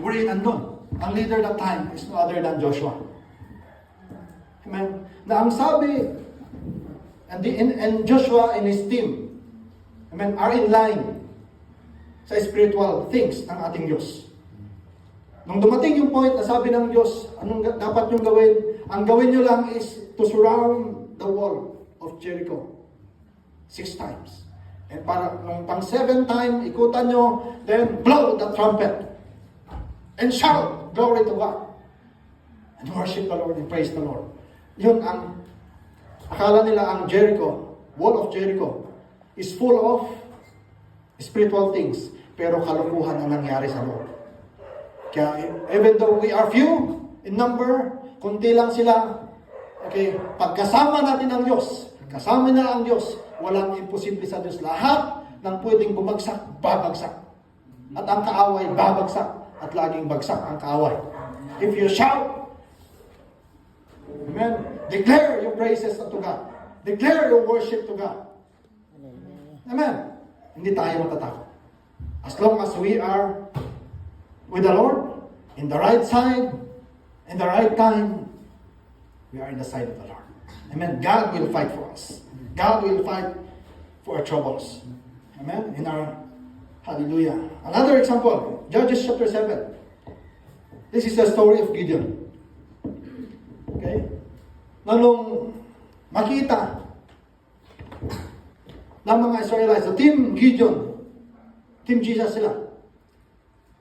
wherein andun, ang leader that time is no other than Joshua. Amen. Na ang sabi, and Joshua and his team, amen, are in line sa spiritual things ng ating Diyos. Nung dumating yung point na sabi ng Diyos, anong dapat nyo gawin? Ang gawin nyo lang is to surround the wall of Jericho 6 times. And para nung pang 7th time, ikutan nyo, then blow the trumpet and shout, glory to God. And worship the Lord and praise the Lord. Yun ang, akala nila ang Jericho, wall of Jericho, is full of spiritual things. Pero kalukuhan ang nangyari sa Lord. Kaya even though we are few in number, kunti lang sila, okay, pagkasama natin ang Diyos, kasama nila ang Diyos, walang imposible sa Diyos. Lahat ng pwedeng bumagsak, babagsak. At ang kaaway, babagsak. At laging bagsak ang kaaway. If you shout, amen, declare your praises to God. Declare your worship to God. Amen. Hindi tayo matatakot. As long as we are with the Lord, in the right side, in the right time, we are in the side of the Lord. Amen. God will fight for us. God will fight for our troubles. Amen. In our hallelujah. Another example, Judges chapter 7. This is the story of Gideon. Okay? Nung makita ng mga Israelites, the team Gideon, Team Jesus sila.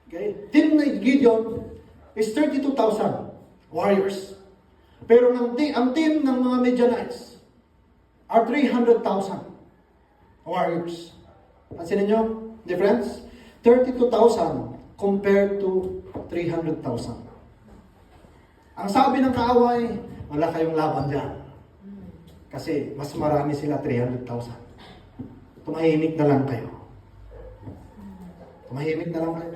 Okay? Team Gideon is 32,000 warriors. Pero ang team ng mga Midianites are 300,000 warriors. Pansin niyo? Difference? 32,000 compared to 300,000. Ang sabi ng kaaway, wala kayong laban dyan. Kasi mas marami sila 300,000. Tumahimik na lang kayo. Tumahimik na lang kayo.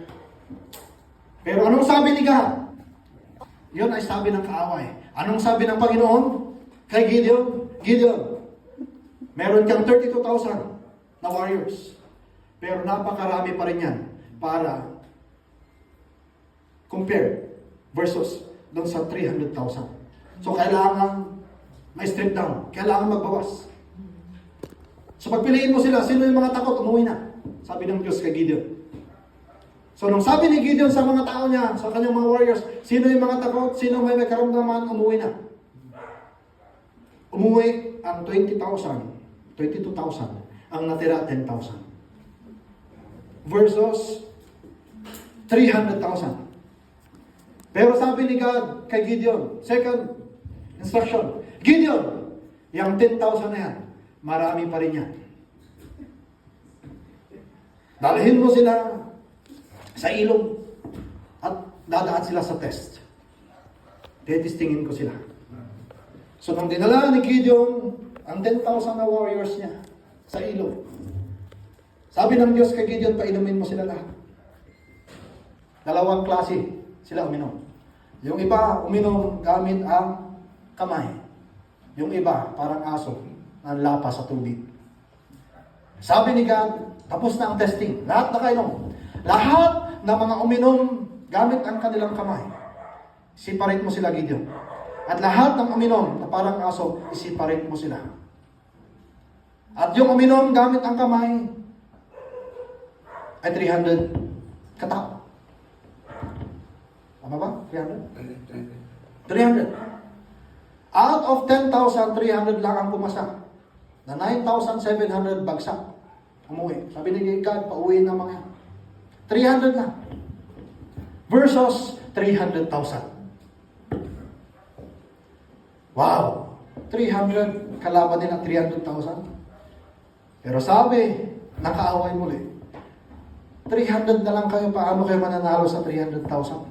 Pero anong sabi ni God? Yun ay sabi ng kaaway. Anong sabi ng Panginoon kay Gideon? Gideon, meron kang 32,000 na warriors. Pero napakarami pa rin yan para compare versus doon sa 300,000. So kailangan may strip down. Kailangan magbawas. So pagpiliin mo sila, sino yung mga takot? Umuwi na. Sabi ng Diyos kay Gideon. So nung sabi ni Gideon sa mga tao niya, sa kanyang mga warriors, sino yung mga takot? Sino may karamdaman? Umuwi na. Umuwi ang 20,000, 22,000. Ang natira 10,000. Versus 300,000. Pero sabi ni God kay Gideon, second instruction, Gideon, yung 10,000 na yan, marami pa rin yan. Dalhin mo sila sa ilog at dadaan sila sa test. Tetestingin ko sila. So nung dinala ni Gideon ang 10,000 na warriors niya sa ilog, sabi ng Diyos kay Gideon, painumin mo sila lahat. Dalawang klase sila uminom. Yung iba uminom gamit ang kamay. Yung iba parang aso na lapa sa tubig. Sabi ni God, tapos na ang testing. Lahat nakainom. Lahat ng mga uminom gamit ang kanilang kamay. Separate mo sila, Gideon. At lahat ng uminom na parang aso, isiparate mo sila. At yung uminom gamit ang kamay ay 300 katao. Tama ba? 300? 300. Out of 10,000, 300 lang ang pumasa. Na 9,700 bagsak. Umuwi. Sabi ni God, pauwiin ng mga 300 lang. Versus 300,000. Wow! 300, kalaban nila 300,000. Pero sabi, nakaaway muli. 300 na lang kayo, paano kayo mananalo sa 300,000?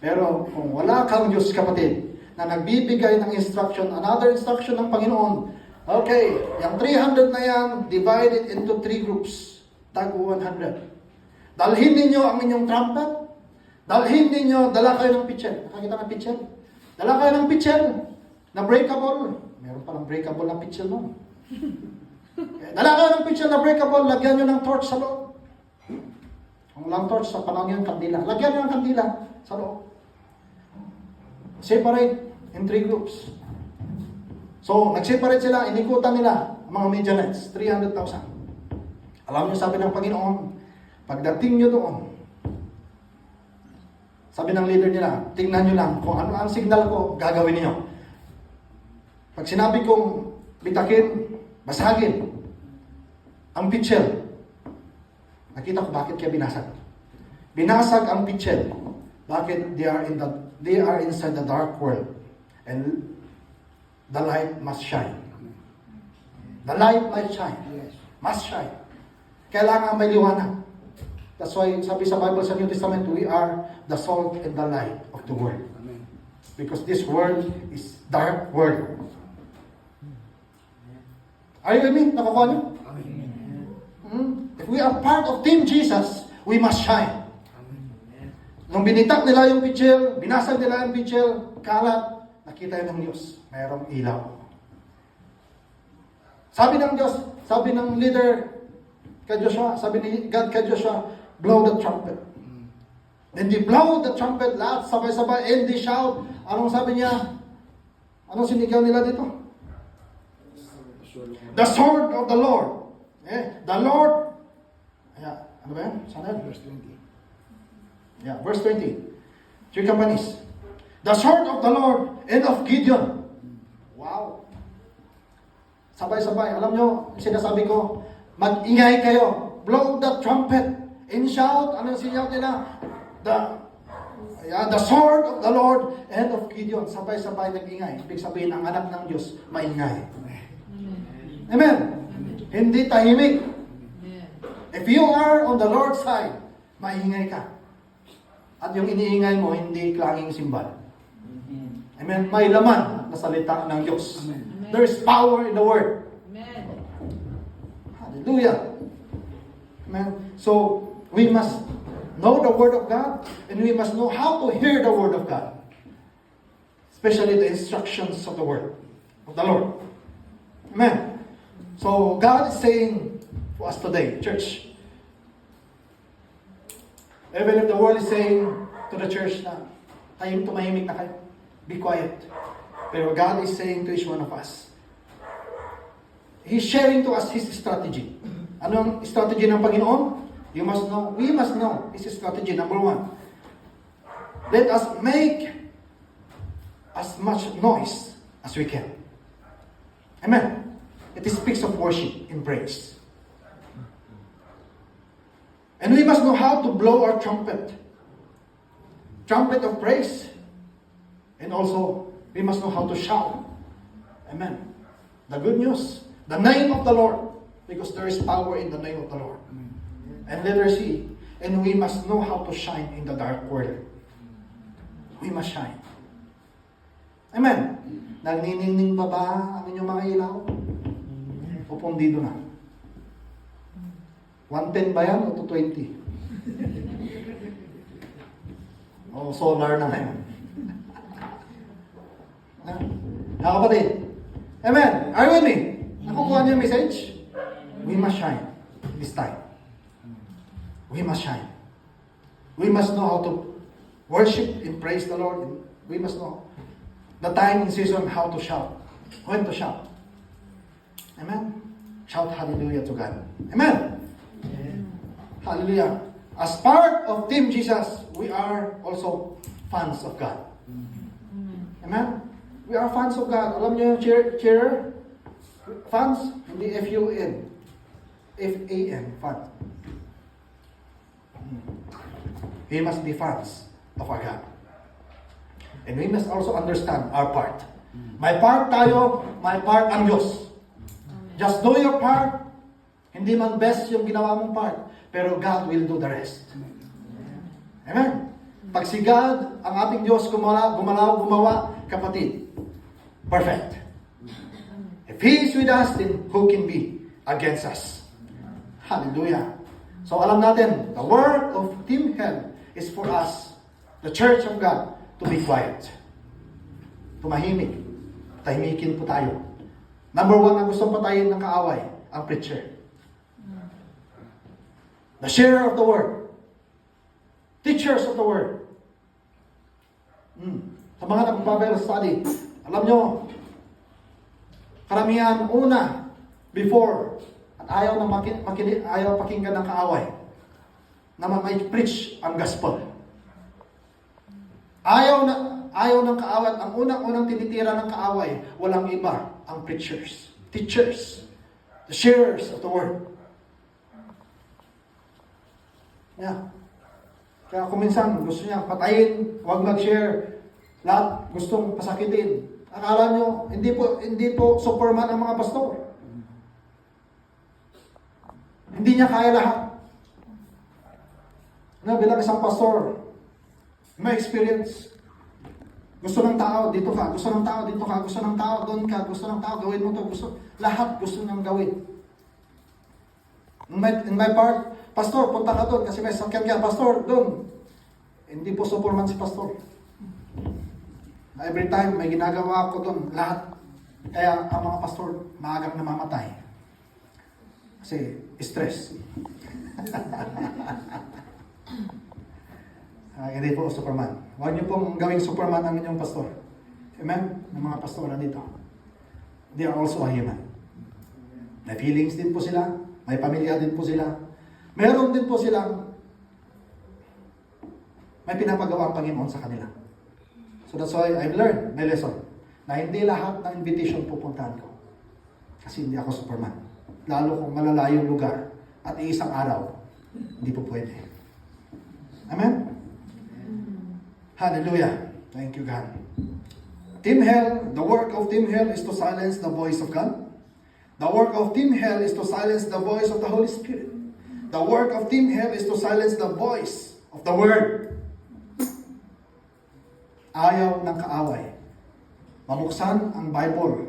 Pero kung wala kang Diyos, kapatid, na nagbibigay ng instruction, another instruction ng Panginoon, okay, yung 300 na yan, divided into 3 groups. Tag 100. Dalhin ninyo ang inyong trumpet. Dalhin ninyo, dala kayo ng pitcher. Nakakita ng pitcher? Dala kayo ng pitcher na breakable. Meron palang breakable na pitcher noon. Dala kayo ng pitcher na breakable, lagyan nyo ng torch sa loob. Ang lantorn sa panahon yung kandila. Lagyan nyo ng kandila sa loob. Separate in 3 groups. So, nag-separate sila, inikutan nila ang mga Midianites, 300,000. Alam niyo, sabi ng Panginoon, pagdating niyo doon, sabi ng leader nila, tingnan niyo lang kung ano ang signal ko, gagawin niyo. Pag sinabi kong bitakin, basagin ang pitchel, nakita ko bakit kaya binasag. Binasag ang pitchel. Bakit? They are inside the dark world. And the light must shine. The light must shine. Must shine. Kailangan may liwanag. That's why sabi sa Bible sa New Testament, we are the salt and the light of the world. Because this world is dark world. Are you with me? Nakukuha niyo? If we are part of Team Jesus, we must shine. Nung binitak nila yung pitchel, binasag nila yung pitchel, kalat, nakita yun ng Diyos. Mayroong ilaw. Sabi ng Diyos, sabi ng leader kay Joshua, sabi ni God kay Joshua, blow the trumpet. Then they blow the trumpet, lahat sabay-sabay, and they shout. Anong sabi niya? Anong sinigaw nila dito? The sword of the Lord. The Lord. Ano ba yan? Sana? Verse 20. Verse 20. 3 companies. The sword of the Lord and of Gideon. Wow. Sabay-sabay. Alam nyo, sinasabi ko, mag-ingay kayo. Blow the trumpet and shout. Anong sinyaw nila? The sword of the Lord and of Gideon. Sabay-sabay nag-ingay. Ibig sabihin, ang anak ng Diyos, maingay. Amen. Hindi tahimik. If you are on the Lord's side, maingay ka. At yung iniingay mo, hindi klanging simbal. Amen. May laman na salita ng Diyos. There is power in the Word. Amen. Hallelujah. Amen. So, we must know the Word of God, and we must know how to hear the Word of God. Especially the instructions of the Word of the Lord. Amen. So, God is saying for us today, church, even if the world is saying to the church na, tumahimik na kayo, be quiet. Pero God is saying to each one of us, He's sharing to us His strategy. Ano ang strategy ng Panginoon? You must know, we must know His strategy. Number 1, let us make as much noise as we can. Amen. It speaks of worship and praise. And we must know how to blow our trumpet. Trumpet of praise. And also, we must know how to shout. Amen. The good news. The name of the Lord. Because there is power in the name of the Lord. And let us see. And we must know how to shine in the dark world. We must shine. Amen. Nagniningning pa ba ang inyong mga ilaw? O pundido na? 110 ba yan o 220? O solar na ngayon. Mga kapatid. Amen. Are you with me? Nakukuha niyo yung message? We must shine this time. We must shine. We must know how to worship and praise the Lord. We must know the time and season how to shout. When to shout. Amen. Shout hallelujah to God. Amen. Hallelujah. As part of Team Jesus, we are also fans of God. Amen. We are fans of God. Alam niyo yung cheer? Fans? Hindi F-U-N. F-A-N. Fans. We must be fans of our God. And we must also understand our part. My part tayo, my part ang Diyos. Just do your part. Hindi man best yung ginawa mong part. Pero God will do the rest. Amen. Pag si God, ang ating Diyos gumawa, kapatid, perfect. If He is with us, then who can be against us? Hallelujah. So alam natin, the work of Team Hell is for us, the Church of God, to be quiet. Tumahimik. Tahimikin po tayo. Number 1 na gustong patayin ng kaaway, ang preacher. The sharer of the word. preachers of the word. Sa mga nag-Bible study, alam nyo, karamihan una, before, at ayaw pakinggan ng kaaway, na may preach ang gospel. Ayaw ng kaaway, ang unang tinitira ng kaaway, walang iba, ang preachers, teachers, the sharers of the word. Yeah. Kaya kung minsan gusto niya patayin, huwag mag-share, lahat gustong pasakitin. Akala nyo, hindi po Superman ang mga pastor. Hindi niya kaya lahat. Bilang isang pastor, may experience. Gusto ng tao, dito ka. Gusto ng tao, dito ka. Gusto ng tao, doon ka. Gusto ng tao, gawin mo to. Lahat gusto niyang gawin. In my part, pastor, punta ka doon kasi may sakyan ka. Pastor, doon. Hindi po Superman si pastor. Every time, may ginagawa ako doon. Lahat. Kaya ang mga pastor, maagang namamatay. Kasi, stress. Hindi po Superman. Huwag niyo pong gawing Superman ang inyong pastor. Amen? Ng mga pastora dito. They are also a human. May feelings din po sila. May pamilya din po sila. Meron din po silang may pinapagawa ang Panginoon sa kanila. So that's why I've learned my lesson na hindi lahat ng invitation pupuntahan ko. Kasi hindi ako Superman. Lalo kung malalayong lugar at iisang araw, hindi po pwede. Amen? Hallelujah. Thank you, God. Team Hell, the work of Team Hell is to silence the voice of God. The work of Team Hell is to silence the voice of the Holy Spirit. The work of Team Hell is to silence the voice of the Word. Ayaw ng kaaway. Mamuksan ang Bible.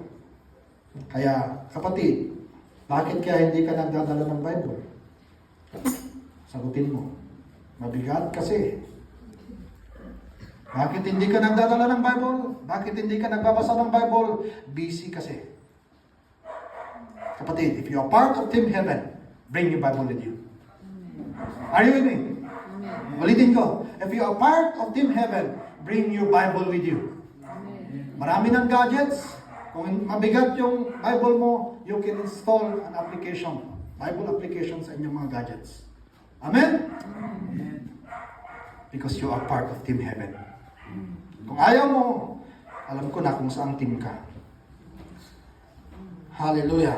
Kaya, kapatid, bakit kaya hindi ka nagdadala ng Bible? Sagutin mo. Mabigat kasi. Bakit hindi ka nagdadala ng Bible? Bakit hindi ka nagbabasa ng Bible? Busy kasi. Kapatid, if you are part of Team Heaven, bring your Bible with you. Are you with me? Ulitin ko. If you are part of Team Heaven, bring your Bible with you. Marami ng gadgets. Kung mabigat yung Bible mo, you can install an application. Bible application sa inyong mga gadgets. Amen? Because you are part of Team Heaven. Kung ayaw mo, alam ko na kung saan team ka. Hallelujah.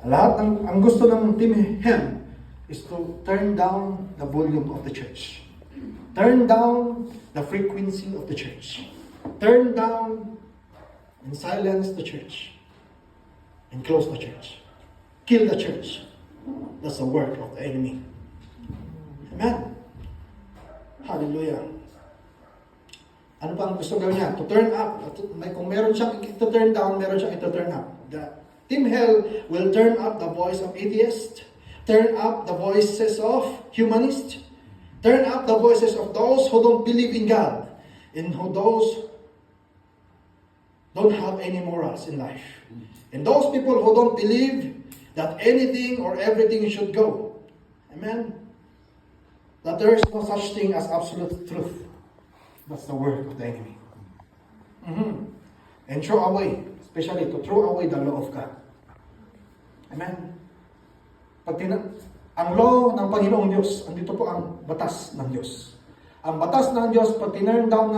Lahat ang gusto ng Team Hell is to turn down the volume of the church. Turn down the frequency of the church. Turn down and silence the church. And close the church. Kill the church. That's the work of the enemy. Amen. Hallelujah. Ano pa ang gusto gawin niya? To turn up. Kung meron siyang ito-turn down, meron siyang ito-turn up. The Team Hell will turn up the voice of atheists, turn up the voices of humanists, turn up the voices of those who don't believe in God, and who those don't have any morals in life. And those people who don't believe that anything or everything should go. Amen? That there is no such thing as absolute truth. That's the work of the enemy. And throw away, especially to throw away the law of God. Amen? Ang law ng Panginoong Diyos, andito po ang batas ng Diyos. Ang batas ng Diyos, pag tinurn down